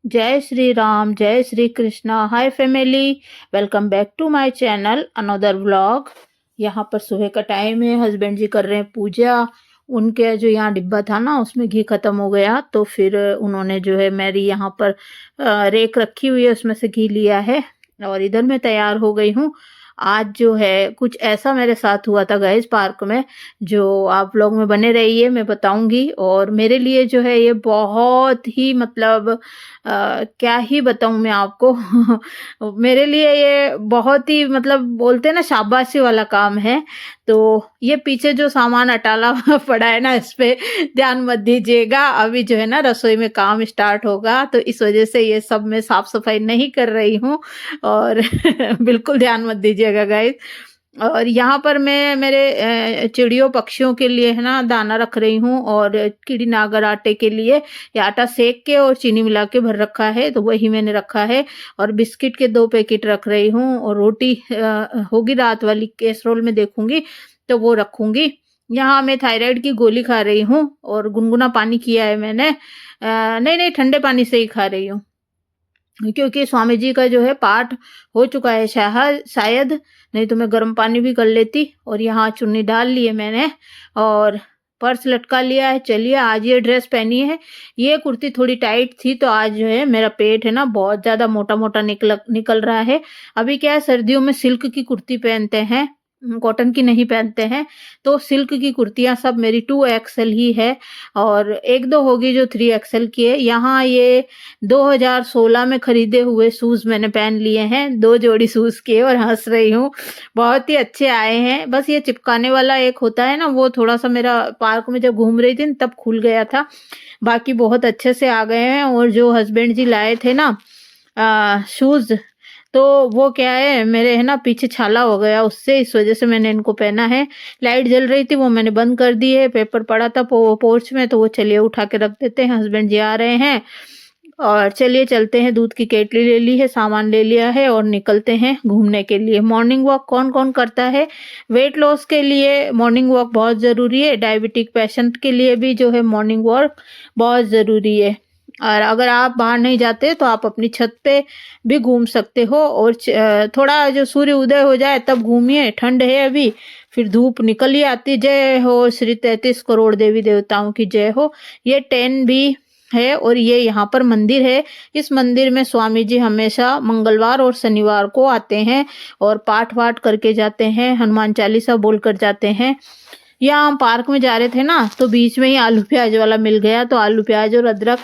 जय श्री राम, जय Shri Krishna. Hi family, welcome back to my channel another vlog. यहाँ पर सुबह का टाइम है, हस्बैंड जी कर रहे हैं पूजा। उनके जो यहाँ डिब्बा था ना, उसमें घी खत्म हो गया, तो फिर उन्होंने जो है मेरी यहाँ पर रेक रखी हुई है, उसमें से घी लिया है और इधर मैं तैयार हो गई हूँ। आज जो है कुछ ऐसा मेरे साथ हुआ था गाइस पार्क में, जो आप लोग में बने रहिए, मैं बताऊंगी। और मेरे लिए जो है ये बहुत ही मतलब क्या ही बताऊं मैं आपको मेरे लिए ये बहुत ही मतलब बोलते हैं ना शाबाशी वाला काम है। तो ये पीछे जो सामान अटाला पड़ा है ना, इस पे ध्यान मत दीजिएगा। अभी जो है ना रसोई में काम स्टार्ट होगा, तो इस वजह से ये सब मैं साफ सफाई नहीं कर रही हूँ और बिल्कुल ध्यान मत दीजिएगा गाइस। और यहाँ पर मैं मेरे चिड़ियों पक्षियों के लिए है ना दाना रख रही हूँ, और कीड़ी नागर आटे के लिए ये आटा सेक के और चीनी मिला के भर रखा है, तो वही मैंने रखा है। और बिस्किट के 2 पैकेट रख रही हूँ, और रोटी होगी रात वाली, कैसरोल में देखूंगी तो वो रखूंगी। यहाँ मैं थायराइड की गोली खा रही हूँ, और गुनगुना पानी किया है मैंने। नहीं नहीं, ठंडे पानी से ही खा रही हूँ, क्योंकि स्वामी जी का जो है पाठ हो चुका है शायद, नहीं तो मैं गर्म पानी भी कर लेती। और यहाँ चुन्नी डाल ली है मैंने, और पर्स लटका लिया है। चलिए, आज ये ड्रेस पहनी है। ये कुर्ती थोड़ी टाइट थी, तो आज जो है मेरा पेट है ना बहुत ज्यादा मोटा मोटा निकल रहा है। अभी क्या है, सर्दियों में सिल्क की कुर्ती पहनते हैं, कॉटन की नहीं पहनते हैं। तो सिल्क की कुर्तियां सब मेरी 2XL ही है, और एक दो होगी जो 3XL की है। यहाँ ये 2016 में खरीदे हुए शूज मैंने पहन लिए हैं, 2 जोड़ी शूज के, और हंस रही हूँ। बहुत ही अच्छे आए हैं। बस ये चिपकाने वाला एक होता है ना, वो थोड़ा सा मेरा पार्क में जब घूम रही थी तब खुल गया था। बाकी बहुत अच्छे से आ गए हैं। और जो हस्बैंड जी लाए थे ना शूज, तो वो क्या है, मेरे है ना पीछे छाला हो गया उससे, इस वजह से मैंने इनको पहना है। लाइट जल रही थी, वो मैंने बंद कर दी है। पेपर पड़ा था पोर्च में, तो वो चलिए उठा के रख देते हैं, हस्बैंड जी आ रहे हैं। और चलिए चलते हैं, दूध की केटली ले ली है, सामान ले लिया है, और निकलते हैं घूमने के लिए। मॉर्निंग वॉक कौन कौन करता है? वेट लॉस के लिए मॉर्निंग वॉक बहुत ज़रूरी है, डायबिटिक पेशेंट के लिए भी जो है मॉर्निंग वॉक बहुत ज़रूरी है। और अगर आप बाहर नहीं जाते तो आप अपनी छत पे भी घूम सकते हो, और थोड़ा जो सूर्य उदय हो जाए तब घूमिए, ठंड है अभी, फिर धूप निकल ही आती। जय हो श्री 33 करोड़ देवी देवताओं की जय हो। ये 10 भी है, और ये यहाँ पर मंदिर है। इस मंदिर में स्वामी जी हमेशा मंगलवार और शनिवार को आते हैं, और पाठ वाठ करके जाते हैं, हनुमान चालीसा बोल कर जाते हैं। यहाँ हम पार्क में जा रहे थे ना, तो बीच में ही आलू प्याज वाला मिल गया, तो आलू प्याज और अदरक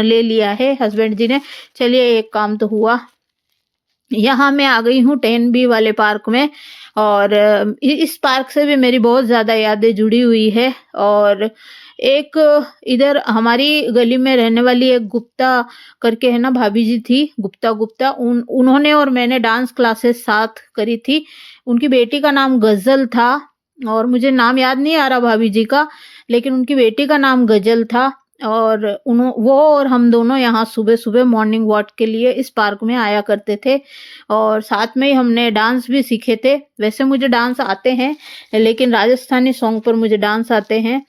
ले लिया है हस्बैंड जी ने। चलिए, एक काम तो हुआ। यहाँ मैं आ गई हूँ 10B वाले पार्क में, और इस पार्क से भी मेरी बहुत ज़्यादा यादें जुड़ी हुई है। और एक इधर हमारी गली में रहने वाली एक गुप्ता करके है ना भाभी जी थी, गुप्ता गुप्ता, उन्होंने और मैंने डांस क्लासेस साथ करी थी। उनकी बेटी का नाम गजल था, और मुझे नाम याद नहीं आ रहा भाभी जी का, लेकिन उनकी बेटी का नाम गजल था। और वो और हम दोनों यहाँ सुबह सुबह मॉर्निंग वॉक के लिए इस पार्क में आया करते थे, और साथ में ही हमने डांस भी सीखे थे। वैसे मुझे डांस आते हैं, लेकिन राजस्थानी सॉन्ग पर मुझे डांस आते हैं।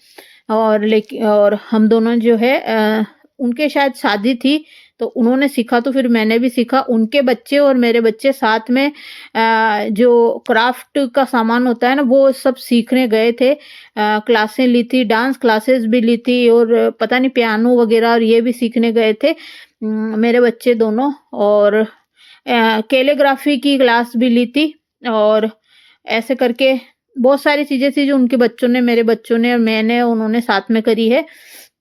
और हम दोनों जो है उनके शायद शादी थी, तो उन्होंने सीखा, तो फिर मैंने भी सीखा। उनके बच्चे और मेरे बच्चे साथ में जो क्राफ्ट का सामान होता है ना, वो सब सीखने गए थे। क्लासें ली थी, डांस क्लासेस भी ली थी, और पता नहीं पियानो वगैरह, और ये भी सीखने गए थे मेरे बच्चे दोनों। और कैलीग्राफी की क्लास भी ली थी, और ऐसे करके बहुत सारी चीजें थी जो उनके बच्चों ने, मेरे बच्चों ने और मैंने, उन्होंने साथ में करी है।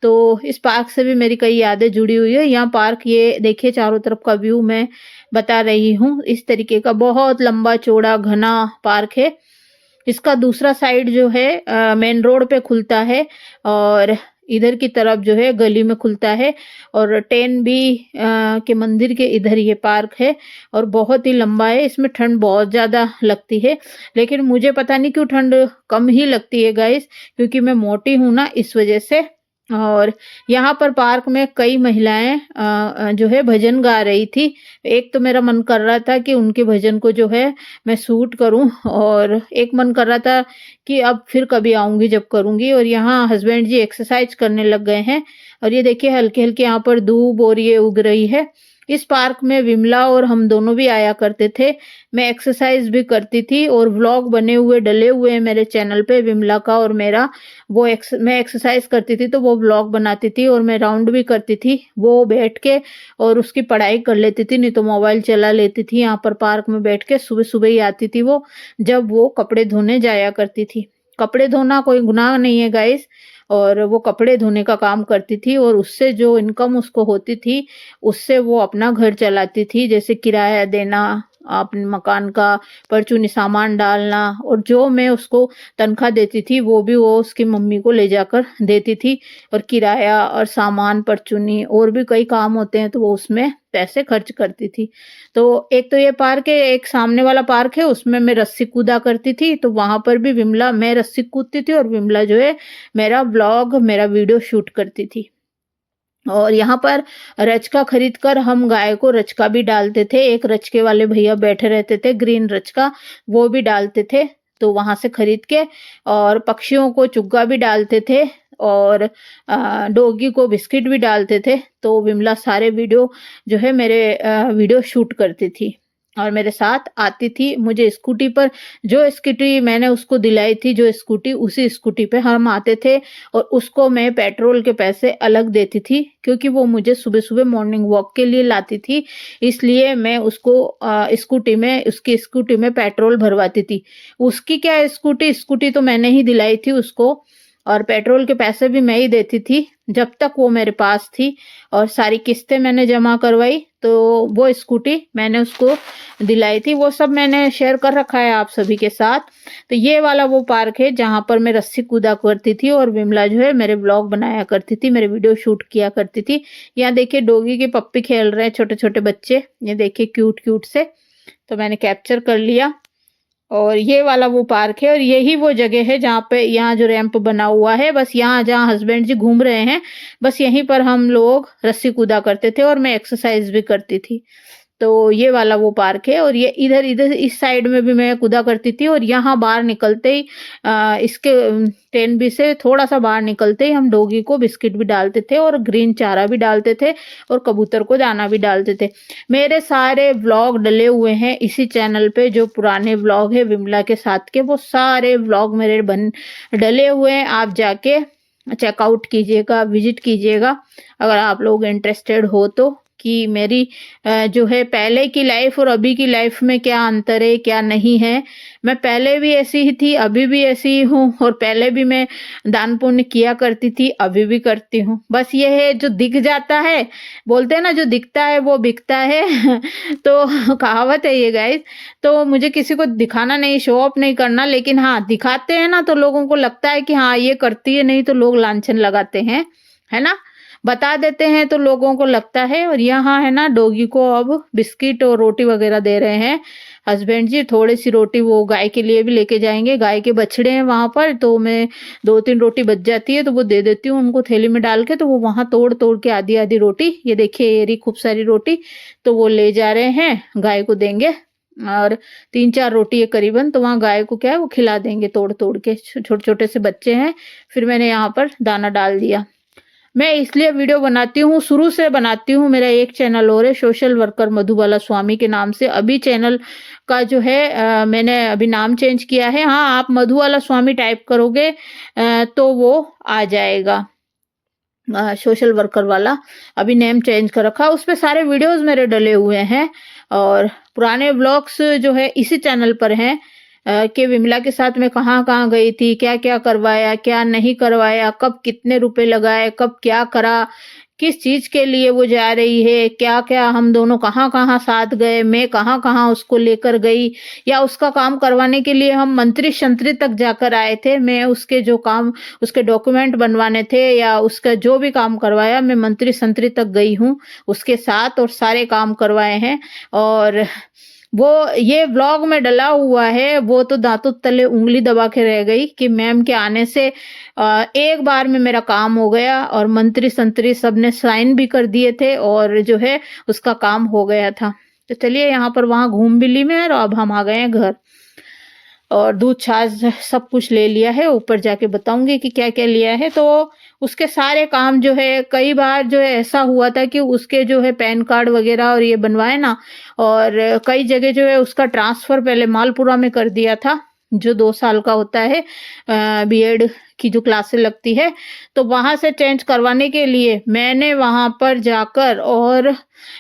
तो इस पार्क से भी मेरी कई यादें जुड़ी हुई है। यहाँ पार्क, ये देखिए चारों तरफ का व्यू मैं बता रही हूँ, इस तरीके का बहुत लंबा चौड़ा घना पार्क है। इसका दूसरा साइड जो है मेन रोड पे खुलता है, और इधर की तरफ जो है गली में खुलता है। और 10B के मंदिर के इधर ये पार्क है, और बहुत ही लंबा है। इसमें ठंड बहुत ज्यादा लगती है, लेकिन मुझे पता नहीं क्यों ठंड कम ही लगती है गाइस, क्योंकि मैं मोटी हूं ना, इस वजह से। और यहाँ पर पार्क में कई महिलाएं जो है भजन गा रही थी। एक तो मेरा मन कर रहा था कि उनके भजन को जो है मैं शूट करूं, और एक मन कर रहा था कि अब फिर कभी आऊंगी जब करूंगी। और यहाँ हस्बैंड जी एक्सरसाइज करने लग गए हैं, और ये देखिए हल्के हल्के यहाँ पर दूब और ये उग रही है। इस पार्क में विमला और हम दोनों भी आया करते थे। मैं एक्सरसाइज भी करती थी और व्लॉग बने हुए डले हुए हैं मेरे चैनल पे विमला का और मेरा। मैं एक्सरसाइज करती थी तो वो व्लॉग बनाती थी और मैं राउंड भी करती थी, वो बैठ के और उसकी पढ़ाई कर लेती थी, नहीं तो मोबाइल चला लेती थी यहाँ पर पार्क में बैठ के। सुबह सुबह ही आती थी वो, जब वो कपड़े धोने जाया करती थी। कपड़े धोना कोई गुनाह नहीं है गाइस, और वो कपड़े धोने का काम करती थी और उससे जो इनकम उसको होती थी उससे वो अपना घर चलाती थी, जैसे किराया देना, अपने मकान का परचूनी सामान डालना, और जो मैं उसको तनख्वाह देती थी वो भी वो उसकी मम्मी को ले जाकर देती थी। और किराया और सामान परचूनी और भी कई काम होते हैं तो वो उसमें पैसे खर्च करती थी। तो एक तो ये पार्क है, एक सामने वाला पार्क है उसमें मैं रस्सी कूदा करती थी, तो वहां पर भी विमला, मैं रस्सी कूदती थी और विमला जो है मेरा ब्लॉग, मेरा वीडियो शूट करती थी। और यहाँ पर रचका खरीद कर हम गाय को रचका भी डालते थे। एक रचके वाले भैया बैठे रहते थे, ग्रीन रचका, वो भी डालते थे तो वहां से खरीद के। और पक्षियों को चुग्गा भी डालते थे और डॉगी को बिस्किट भी डालते थे। तो विमला सारे वीडियो जो है मेरे वीडियो शूट करती थी और मेरे साथ आती थी। मुझे स्कूटी पर, जो स्कूटी मैंने उसको दिलाई थी, जो स्कूटी, उसी स्कूटी पे हम आते थे और उसको मैं पेट्रोल के पैसे अलग देती थी, क्योंकि वो मुझे सुबह सुबह मॉर्निंग वॉक के लिए लाती थी, इसलिए मैं उसको स्कूटी में, उसकी स्कूटी में पेट्रोल भरवाती थी। उसकी क्या स्कूटी, स्कूटी तो मैंने ही दिलाई थी उसको, और पेट्रोल के पैसे भी मैं ही देती थी जब तक वो मेरे पास थी। और सारी किस्तें मैंने जमा करवाई तो वो स्कूटी मैंने उसको दिलाई थी। वो सब मैंने शेयर कर रखा है आप सभी के साथ। तो ये वाला वो पार्क है जहां पर मैं रस्सी कूदा करती थी और विमला जो है मेरे ब्लॉग बनाया करती थी, मेरे वीडियो शूट किया करती थी। यहाँ देखिए डॉगी के पप्पी खेल रहे हैं, छोटे छोटे बच्चे, ये देखिए क्यूट क्यूट से, तो मैंने कैप्चर कर लिया। और ये वाला वो पार्क है और यही वो जगह है जहाँ पे, यहाँ जो रैंप बना हुआ है, बस यहाँ जहाँ हस्बैंड जी घूम रहे हैं, बस यहीं पर हम लोग रस्सी कूदा करते थे और मैं एक्सरसाइज भी करती थी। तो ये वाला वो पार्क है और ये इधर इधर इस साइड में भी मैं कूदा करती थी। और यहाँ बाहर निकलते ही इसके 10B से थोड़ा सा बाहर निकलते ही हम डॉगी को बिस्किट भी डालते थे और ग्रीन चारा भी डालते थे और कबूतर को दाना भी डालते थे। मेरे सारे व्लॉग डले हुए हैं इसी चैनल पे, जो पुराने व्लॉग है विमला के साथ के, वो सारे व्लॉग मेरे डले हुए हैं। आप जाके चेकआउट कीजिएगा, विजिट कीजिएगा अगर आप लोग इंटरेस्टेड हो तो, कि मेरी जो है पहले की लाइफ और अभी की लाइफ में क्या अंतर है, क्या नहीं है। मैं पहले भी ऐसी ही थी, अभी भी ऐसी ही हूँ, और पहले भी मैं दान पुण्य किया करती थी, अभी भी करती हूँ। बस ये है, जो दिख जाता है, बोलते हैं ना, जो दिखता है वो बिकता है तो कहावत है ये गाइस। तो मुझे किसी को दिखाना नहीं, शो ऑफ नहीं करना, लेकिन हाँ दिखाते हैं ना तो लोगों को लगता है कि हाँ ये करती है, नहीं तो लोग लांछन लगाते हैं, है ना, बता देते हैं तो लोगों को लगता है। और यहाँ है ना डॉगी को अब बिस्किट और रोटी वगैरह दे रहे हैं हस्बैंड जी। थोड़ी सी रोटी वो गाय के लिए भी लेके जाएंगे, गाय के बछड़े हैं वहां पर, तो मैं 2-3 रोटी बच जाती है तो वो दे देती हूँ उनको थैली में डाल के, तो वो वहां तोड़ तोड़ के आधी आधी रोटी, ये देखिए ये रही खूब सारी रोटी, तो वो ले जा रहे हैं, गाय को देंगे। और 3-4 रोटी है करीबन, तो वहां गाय को क्या है वो खिला देंगे तोड़ तोड़ के, छोटे छोटे से बच्चे हैं। फिर मैंने यहाँ पर दाना डाल दिया। मैं इसलिए वीडियो बनाती हूँ, शुरू से बनाती हूँ। मेरा एक चैनल और है, सोशल वर्कर मधुबाला स्वामी के नाम से। अभी चैनल का जो है मैंने अभी नाम चेंज किया है। हाँ, आप मधुबाला स्वामी टाइप करोगे तो वो आ जाएगा, सोशल वर्कर वाला। अभी नेम चेंज कर रखा, उस पे सारे वीडियोस मेरे डले हुए हैं और पुराने व्लॉग्स जो है इसी चैनल पर हैं। कि विमला के साथ मैं कहाँ कहाँ गई थी, क्या क्या करवाया, क्या नहीं करवाया, कब कितने रुपए लगाए, कब क्या करा, किस चीज के लिए वो जा रही है, क्या क्या हम दोनों कहाँ कहाँ साथ गए, मैं कहाँ कहाँ उसको लेकर गई, या उसका काम करवाने के लिए हम मंत्री शंत्री तक जाकर आए थे। मैं उसके जो काम, उसके डॉक्यूमेंट बनवाने थे या उसका जो भी काम करवाया, मैं मंत्री शंत्री तक गई हूँ उसके साथ और सारे काम करवाए हैं। और वो ये ब्लॉग में डला हुआ है, वो तो दांतों तले उंगली दबा के रह गई कि मैम के आने से एक बार में मेरा काम हो गया और मंत्री संतरी सब ने साइन भी कर दिए थे और जो है उसका काम हो गया था। तो चलिए यहाँ पर वहां घूम भी ली मैं और अब हम आ गए हैं घर। और दूध छाछ सब कुछ ले लिया है। ऊपर जाके बताऊंगी कि क्या क्या लिया है। तो उसके सारे काम जो है, कई बार जो है ऐसा हुआ था कि उसके जो है पैन कार्ड वगैरह और ये बनवाए ना, और कई जगह जो है उसका ट्रांसफर पहले मालपुरा में कर दिया था, जो 2 साल का होता है बीएड की जो क्लासें लगती है। तो वहां से चेंज करवाने के लिए मैंने वहां पर जाकर, और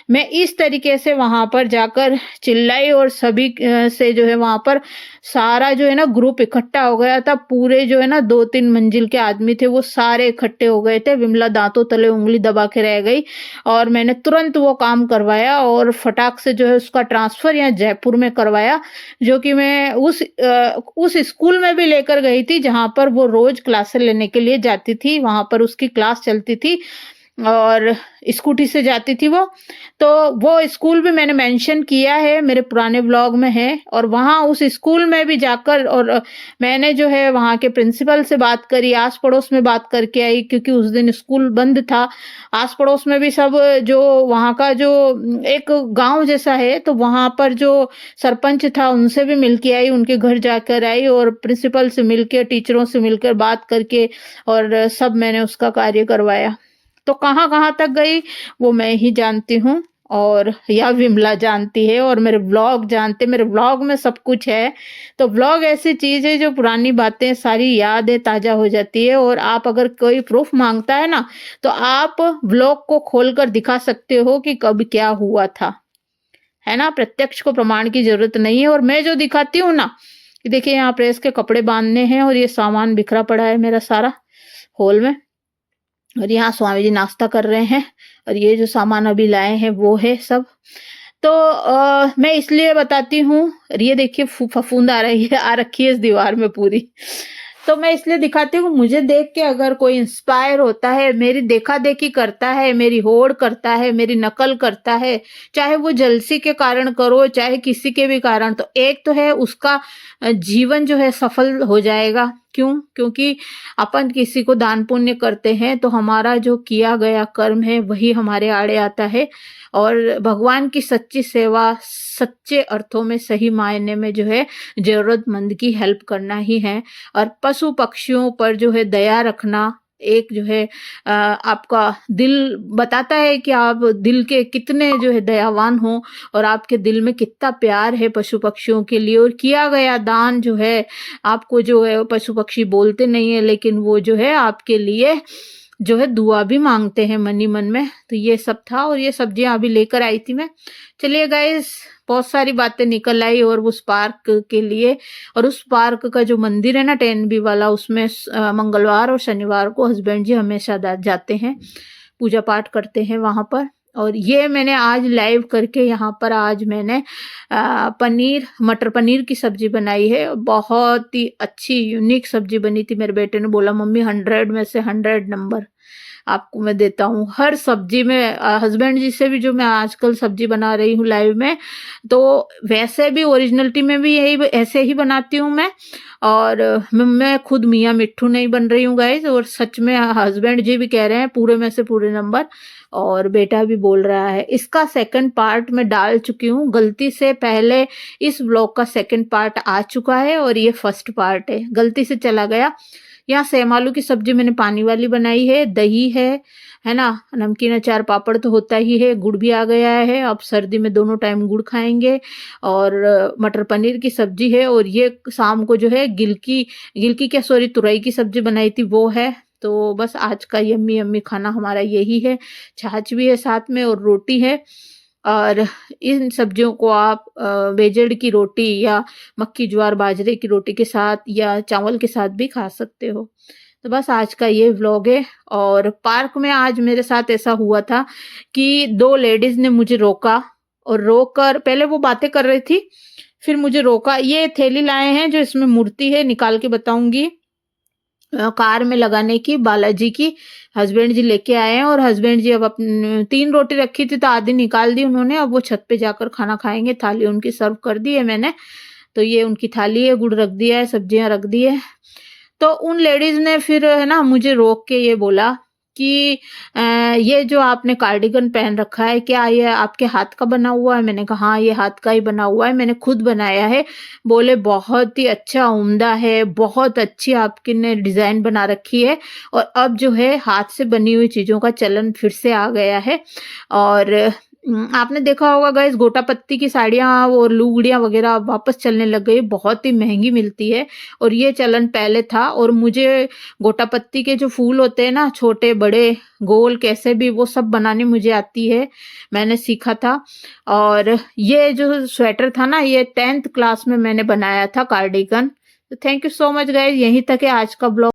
मैं इस तरीके से वहां पर जाकर चिल्लाई, और सभी से जो है वहां पर सारा जो है ना ग्रुप इकट्ठा हो गया था। पूरे जो है ना 2-3 मंजिल के आदमी थे, वो सारे इकट्ठे हो गए थे। विमला दांतों तले उंगली दबा के रह गई, और मैंने तुरंत वो काम करवाया और फटाक से जो है उसका ट्रांसफर यहाँ जयपुर में करवाया, जो कि मैं उस स्कूल में भी लेकर गई थी जहां पर वो रोज क्लासें लेने के लिए जाती थी। वहां पर उसकी क्लास चलती थी और स्कूटी से जाती थी वो। तो वो स्कूल भी मैंने मेंशन किया है, मेरे पुराने व्लॉग में है। और वहाँ उस स्कूल में भी जाकर, और मैंने जो है वहाँ के प्रिंसिपल से बात करी, आस पड़ोस में बात करके आई, क्योंकि उस दिन स्कूल बंद था। आस पड़ोस में भी सब जो वहाँ का जो एक गांव जैसा है, तो वहाँ पर जो सरपंच था उनसे भी मिल के आई, उनके घर जाकर आई, और प्रिंसिपल से मिलकर, टीचरों से मिलकर बात करके, और सब मैंने उसका कार्य करवाया। तो कहाँ कहाँ तक गई वो मैं ही जानती हूँ, और या विमला जानती है, और मेरे व्लॉग जानते, मेरे व्लॉग में सब कुछ है। तो व्लॉग ऐसी चीज है जो पुरानी बातें सारी यादें ताजा हो जाती है। और आप अगर कोई प्रूफ मांगता है ना, तो आप व्लॉग को खोलकर दिखा सकते हो कि कब क्या हुआ था, है ना। प्रत्यक्ष को प्रमाण की जरूरत नहीं है। और मैं जो दिखाती हूँ ना, कि देखिए यहाँ प्रेस के कपड़े बांधने हैं, और ये सामान बिखरा पड़ा है मेरा सारा हॉल में, और यहाँ स्वामी जी नाश्ता कर रहे हैं, और ये जो सामान अभी लाए हैं वो है सब। तो मैं इसलिए बताती हूँ, और ये देखिए फफूंद आ रही है, आ रखी है इस दीवार में पूरी। तो मैं इसलिए दिखाती हूँ, मुझे देख के अगर कोई इंस्पायर होता है, मेरी देखा देखी करता है, मेरी होड़ करता है, मेरी नकल करता है, चाहे वो जलसी के कारण करो, चाहे किसी के भी कारण, तो एक तो है उसका जीवन जो है सफल हो जाएगा। क्यों? क्योंकि अपन किसी को दान पुण्य करते हैं तो हमारा जो किया गया कर्म है वही हमारे आड़े आता है। और भगवान की सच्ची सेवा सच्चे अर्थों में, सही मायने में जो है जरूरतमंद की हेल्प करना ही है। और पशु पक्षियों पर जो है दया रखना, एक जो है आपका दिल बताता है कि आप दिल के कितने जो है दयावान हो, और आपके दिल में कितना प्यार है पशु पक्षियों के लिए। और किया गया दान जो है आपको, जो है पशु पक्षी बोलते नहीं है, लेकिन वो जो है आपके लिए जो है दुआ भी मांगते हैं मन ही मन में। तो ये सब था, और ये सब्जियां अभी लेकर आई थी मैं। चलिए गाइस, बहुत सारी बातें निकल आई, और उस पार्क के लिए, और उस पार्क का जो मंदिर है ना टेनबी वाला, उसमें मंगलवार और शनिवार को हस्बैंड जी हमेशा जाते हैं, पूजा पाठ करते हैं वहां पर। और ये मैंने आज लाइव करके यहाँ पर आज मैंने पनीर, मटर पनीर की सब्जी बनाई है। बहुत ही अच्छी यूनिक सब्जी बनी थी। मेरे बेटे ने बोला मम्मी 100 में से 100 नंबर आपको मैं देता हूँ। हर सब्जी में हस्बैंड जी से भी जो मैं आजकल सब्जी बना रही हूँ लाइव में, तो वैसे भी ओरिजिनलिटी में भी यही ऐसे ही बनाती हूँ मैं। और मैं खुद मियाँ मिट्ठू नहीं बन रही हूँ गाइस, और सच में हस्बैंड जी भी कह रहे हैं पूरे में से पूरे नंबर, और बेटा भी बोल रहा है। इसका सेकंड पार्ट मैं डाल चुकी हूँ, गलती से पहले इस व्लॉग का सेकंड पार्ट आ चुका है, और ये फर्स्ट पार्ट है, गलती से चला गया। यहाँ सेम आलू की सब्जी मैंने पानी वाली बनाई है, दही है ना, नमकीन अचार पापड़ तो होता ही है, गुड़ भी आ गया है, अब सर्दी में दोनों टाइम गुड़ खाएंगे। और मटर पनीर की सब्जी है, और ये शाम को जो है गिलकी क्या सॉरी तुरई की सब्जी बनाई थी वो है। तो बस आज का यम्मी यम्मी खाना हमारा यही है। छाछ भी है साथ में, और रोटी है। और इन सब्जियों को आप बेजड़ की रोटी या मक्की ज्वार बाजरे की रोटी के साथ या चावल के साथ भी खा सकते हो। तो बस आज का ये व्लॉग है। और पार्क में आज मेरे साथ ऐसा हुआ था कि 2 लेडीज ने मुझे रोका, और रोक कर पहले वो बातें कर रही थी, फिर मुझे रोका। ये थैली लाए हैं जो इसमें मूर्ति है, निकाल के बताऊंगी, कार में लगाने की, बालाजी की। हस्बैंड जी लेके आए हैं, और हस्बैंड जी अब अपनी 3 रोटी रखी थी तो आधी निकाल दी उन्होंने। अब वो छत पे जाकर खाना खाएंगे। थाली उनकी सर्व कर दी है मैंने। तो ये उनकी थाली है, गुड़ रख दिया है, सब्जियां रख दी है। तो उन लेडीज ने फिर है ना मुझे रोक के ये बोला कि ये जो आपने कार्डिगन पहन रखा है, क्या ये आपके हाथ का बना हुआ है? मैंने कहा हाँ, ये हाथ का ही बना हुआ है, मैंने खुद बनाया है। बोले बहुत ही अच्छा उम्दा है, बहुत अच्छी आपकी ने डिज़ाइन बना रखी है। और अब जो है हाथ से बनी हुई चीज़ों का चलन फिर से आ गया है। और आपने देखा होगा गाइस, गोटा पत्ती की साड़ियाँ और लुगड़ियाँ वगैरह अब वापस चलने लग गई, बहुत ही महंगी मिलती है। और ये चलन पहले था। और मुझे गोटा पत्ती के जो फूल होते हैं ना, छोटे बड़े गोल कैसे भी, वो सब बनानी मुझे आती है, मैंने सीखा था। और ये जो स्वेटर था ना, ये 10th क्लास में मैंने बनाया था कार्डिगन। तो thank you so much guys, यहीं तक है आज का ब्लॉग।